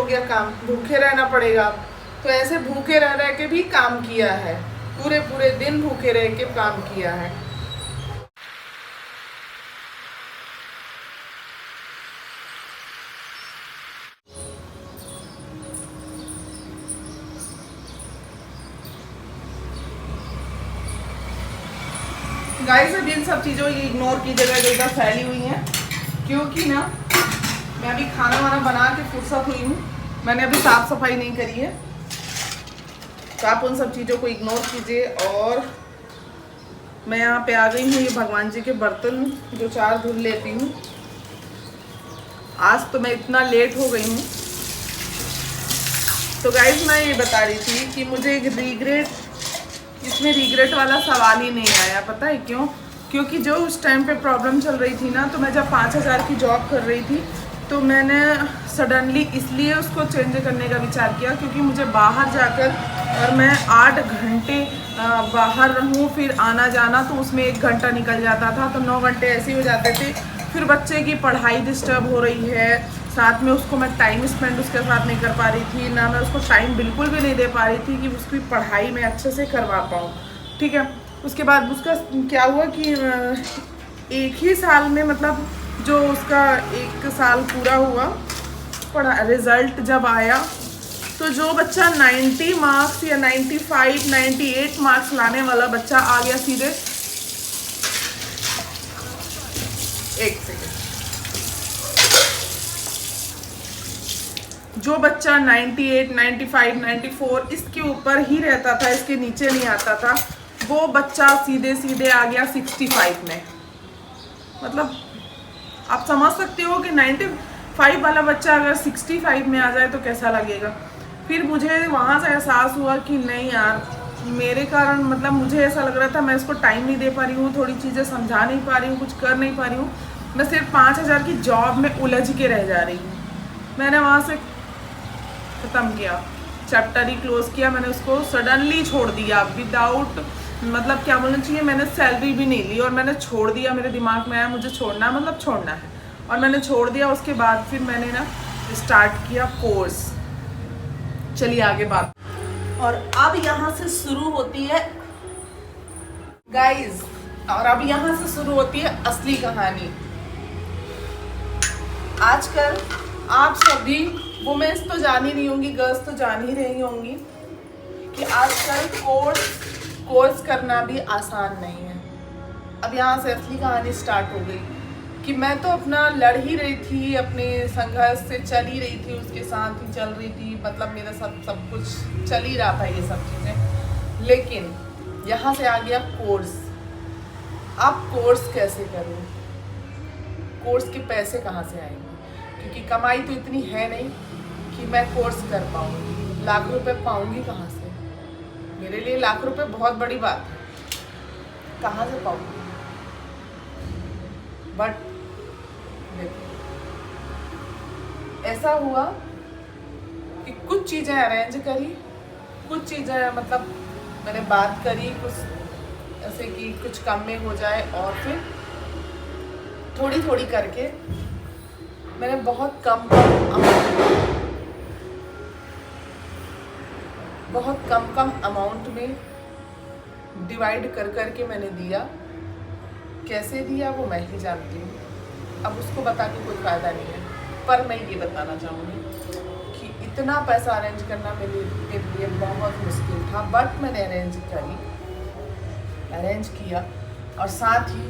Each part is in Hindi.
गया काम, भूखे रहना पड़ेगा। तो ऐसे भूखे रह रह के भी काम किया है, पूरे पूरे दिन भूखे रह के काम किया है। गाइस अब इन सब चीज़ों की इग्नोर कीजिएगा जो इधर फैली हुई हैं, क्योंकि ना मैं अभी खाना वाना बना के फुर्सत हुई हूँ, मैंने अभी साफ़ सफाई नहीं करी है। तो आप उन सब चीज़ों को इग्नोर कीजिए। और मैं यहाँ पे आ गई हूँ, ये भगवान जी के बर्तन जो 4 धुल लेती हूँ। आज तो मैं इतना लेट हो गई हूँ। तो गाइस मैं ये बता रही थी कि मुझे एक इसमें रिग्रेट वाला सवाल ही नहीं आया। पता है क्यों? क्योंकि जो उस टाइम पे प्रॉब्लम चल रही थी ना, तो मैं जब 5000 की जॉब कर रही थी तो मैंने सडनली इसलिए उसको चेंज करने का विचार किया क्योंकि मुझे बाहर जाकर और मैं 8 घंटे बाहर रहूं, फिर आना जाना, तो उसमें 1 घंटा निकल जाता था, तो 9 घंटे ऐसे ही हो जाते थे। फिर बच्चे की पढ़ाई डिस्टर्ब हो रही है, साथ में उसको मैं टाइम स्पेंड उसके साथ नहीं कर पा रही थी, ना मैं उसको टाइम बिल्कुल भी नहीं दे पा रही थी कि उसकी पढ़ाई मैं अच्छे से करवा पाऊँ। ठीक है, उसके बाद उसका क्या हुआ कि 1 ही साल में, मतलब जो उसका 1 साल पूरा हुआ, पढ़ा रिज़ल्ट जब आया तो जो बच्चा 90 मार्क्स या 95, 98 मार्क्स लाने वाला बच्चा आ गया सीधे, एक सेकेंड, जो बच्चा 98, 95, 94 इसके ऊपर ही रहता था, इसके नीचे नहीं आता था, वो बच्चा सीधे सीधे आ गया 65 में। मतलब आप समझ सकते हो कि 95 वाला बच्चा अगर 65 में आ जाए तो कैसा लगेगा। फिर मुझे वहाँ से एहसास हुआ कि नहीं यार, मेरे कारण, मतलब मुझे ऐसा लग रहा था मैं इसको टाइम नहीं दे पा रही हूँ, थोड़ी चीज़ें समझा नहीं पा रही हूँ, कुछ कर नहीं पा रही हूँ, मैं सिर्फ 5000 की जॉब में उलझ के रह जा रही हूँ। मैंने वहाँ से ख़त्म किया, चैप्टर ही क्लोज़ किया, मैंने उसको सडनली छोड़ दिया विदाउट, मतलब क्या बोलना चाहिए, मैंने सैलरी भी नहीं ली और मैंने छोड़ दिया। मेरे दिमाग में आया मुझे छोड़ना, मतलब छोड़ना है, और मैंने छोड़ दिया। उसके बाद फिर मैंने ना स्टार्ट किया कोर्स। चलिए आगे बात। और अब यहाँ से शुरू होती है गाइस, और अब यहाँ से शुरू होती है असली कहानी। आजकल आप सभी वुमेन्स तो जान ही रही होंगी, गर्ल्स तो जान ही रही होंगी कि आजकल कोर्स करना भी आसान नहीं है। अब यहाँ से असली कहानी स्टार्ट हो गई कि मैं तो अपना लड़ ही रही थी, अपने संघर्ष से चल ही रही थी, उसके साथ ही चल रही थी, मतलब मेरा सब कुछ चल ही रहा था ये सब चीज़ें। लेकिन यहाँ से आ गया कोर्स। अब कोर्स कैसे करूँ, कोर्स के पैसे कहाँ से आएंगे, क्योंकि कमाई तो इतनी है नहीं कि मैं कोर्स कर पाऊँगी। लाख रुपए पाऊँगी कहाँ से? मेरे लिए लाख रुपए बहुत बड़ी बात है, कहाँ से पाऊँगी? बट ऐसा हुआ कि कुछ चीज़ें अरेंज करी, कुछ चीज़ें मतलब मैंने बात करी, कुछ ऐसे कि कुछ कम में हो जाए, और फिर थोड़ी थोड़ी करके मैंने बहुत कम अमाउंट में डिवाइड कर करके मैंने दिया। कैसे दिया वो मैं ही जानती हूँ, अब उसको बता के कोई फ़ायदा नहीं है। पर मैं ये बताना चाहूँगी कि इतना पैसा अरेंज करना मेरे लिए बहुत मुश्किल था, बट मैंने अरेंज किया और साथ ही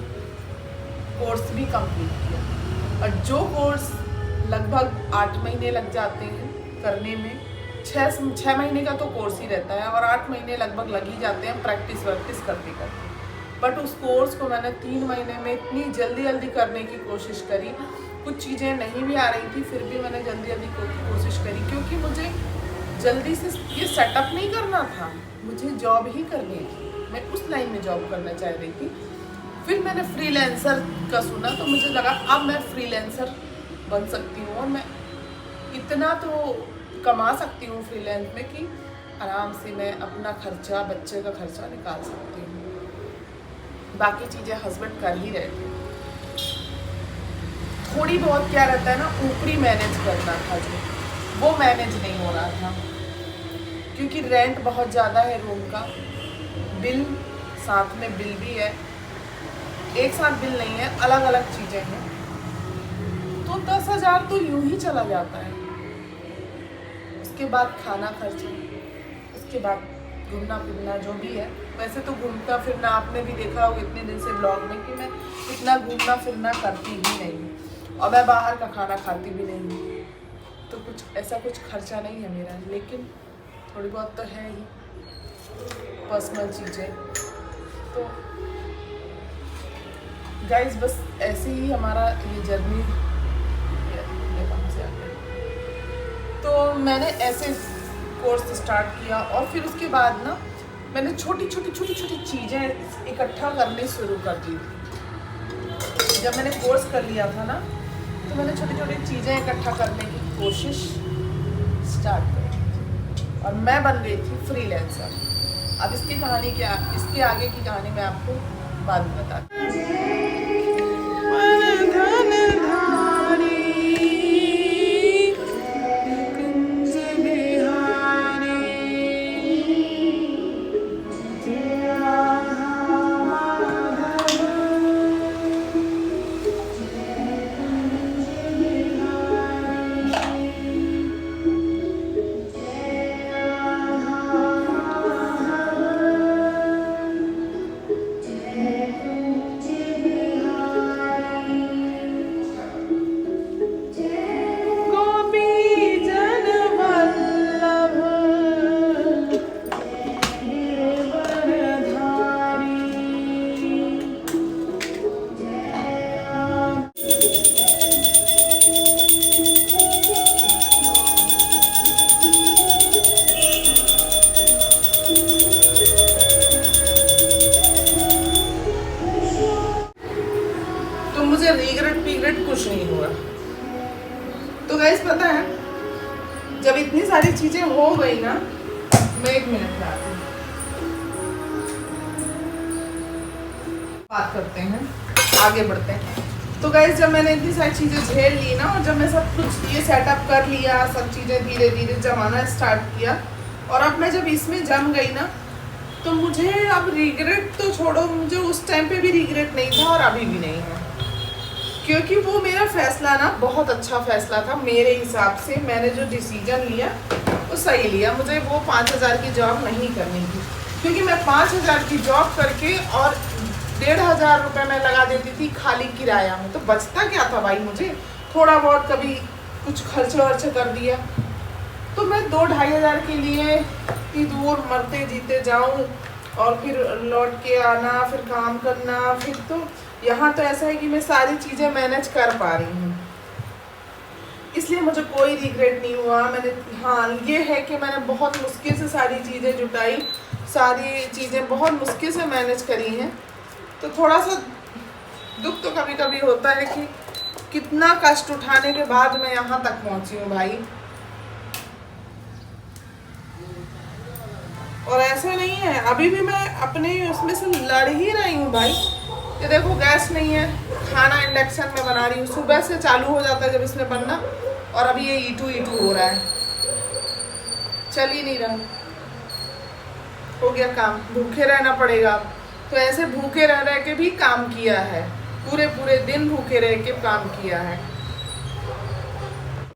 कोर्स भी कंप्लीट किया। और जो कोर्स लगभग 8 महीने लग जाते हैं करने में, 6 महीने का तो कोर्स ही रहता है और 8 महीने लगभग लग ही जाते हैं प्रैक्टिस करते करते। बट उस कोर्स को मैंने 3 महीने में इतनी जल्दी करने की कोशिश करी। कुछ चीज़ें नहीं भी आ रही थी, फिर भी मैंने जल्दी कोशिश करी, क्योंकि मुझे जल्दी से ये सेटअप नहीं करना था, मुझे जॉब ही करनी थी। मैं उस लाइन में जॉब करना चाह रही थी। फिर मैंने फ्रीलांसर का सुना, तो मुझे लगा अब मैं फ्रीलांसर बन सकती हूँ और मैं इतना तो कमा सकती हूँ फ्रीलांस में कि आराम से मैं अपना खर्चा, बच्चे का खर्चा निकाल सकती हूँ। बाकी चीज़ें हस्बैंड कर ही रहे थे। थोड़ी बहुत क्या रहता है ना, ऊपरी मैनेज करना था जो, वो मैनेज नहीं हो रहा था, क्योंकि रेंट बहुत ज़्यादा है रूम का, बिल साथ में बिल भी है, एक साथ बिल नहीं है, अलग अलग चीज़ें हैं। तो 10,000 तो यूं ही चला जाता है। उसके बाद खाना खर्चा, उसके बाद घूमना फिरना जो भी है। वैसे तो घूमता फिरना आपने भी देखा होगा इतने दिन से ब्लॉग में कि मैं इतना घूमना फिरना करती ही नहीं हूँ, और मैं बाहर का खाना खाती भी नहीं हूँ, तो कुछ ऐसा कुछ खर्चा नहीं है मेरा, लेकिन थोड़ी बहुत तो है ही पर्सनल चीज़ें। तो गाइस बस ऐसे ही हमारा ये जर्नी तो मैंने ऐसे कोर्स स्टार्ट किया, और फिर उसके बाद ना मैंने छोटी छोटी चीज़ें इकट्ठा करनी शुरू कर दी। जब मैंने कोर्स कर लिया था ना, तो मैंने छोटी छोटी चीज़ें इकट्ठा करने की कोशिश स्टार्ट करी, और मैं बन गई थी फ्रीलांसर। अब इसकी कहानी क्या, इसके आगे की कहानी मैं आपको बाद में बताती हूँ। मुझे रिग्रेट कुछ नहीं हुआ। तो गाइस पता है, जब इतनी सारी चीजें हो गई ना, मैं 1 मिनट में आती हूँ, बात करते हैं, आगे बढ़ते हैं। तो गाइस जब मैंने इतनी सारी चीजें झेल ली ना, और जब मैं सब कुछ ये सेटअप कर लिया, सब चीजें धीरे धीरे जमाना स्टार्ट किया, और अब मैं जब इसमें जम गई ना, तो मुझे अब रिग्रेट तो छोड़ो, मुझे उस टाइम पे भी रिग्रेट नहीं था और अभी भी नहीं है, क्योंकि वो मेरा फैसला ना बहुत अच्छा फैसला था मेरे हिसाब से। मैंने जो डिसीजन लिया वो सही लिया। मुझे वो 5,000 की जॉब नहीं करनी थी, क्योंकि मैं 5,000 की जॉब करके और 1,500 रुपये मैं लगा देती थी खाली किराया में, तो बचता क्या था भाई मुझे? थोड़ा बहुत कभी कुछ खर्च वर्च कर दिया, तो मैं 2-2,500 के लिए इतनी दूर मरते जीते जाऊँ, और फिर लौट के आना, फिर काम करना। फिर तो यहाँ तो ऐसा है कि मैं सारी चीज़ें मैनेज कर पा रही हूँ, इसलिए मुझे कोई रिग्रेट नहीं हुआ। मैंने, हाँ ये है कि मैंने बहुत मुश्किल से सारी चीज़ें जुटाई, सारी चीज़ें बहुत मुश्किल से मैनेज करी हैं। तो थोड़ा सा दुख तो कभी कभी होता है कि कितना कष्ट उठाने के बाद मैं यहाँ तक पहुँची हूँ भाई। और ऐसे नहीं है, अभी भी मैं अपने उसमें से लड़ ही रही हूँ भाई। ये देखो गैस नहीं है, खाना इंडक्शन में बना रही हूँ, सुबह से चालू हो जाता है जब इसमें बनना, और अभी ये ईटू हो रहा है, चल ही नहीं रहा, हो गया काम, भूखे रहना पड़ेगा। तो ऐसे भूखे रह के भी काम किया है, पूरे दिन भूखे रह के काम किया है।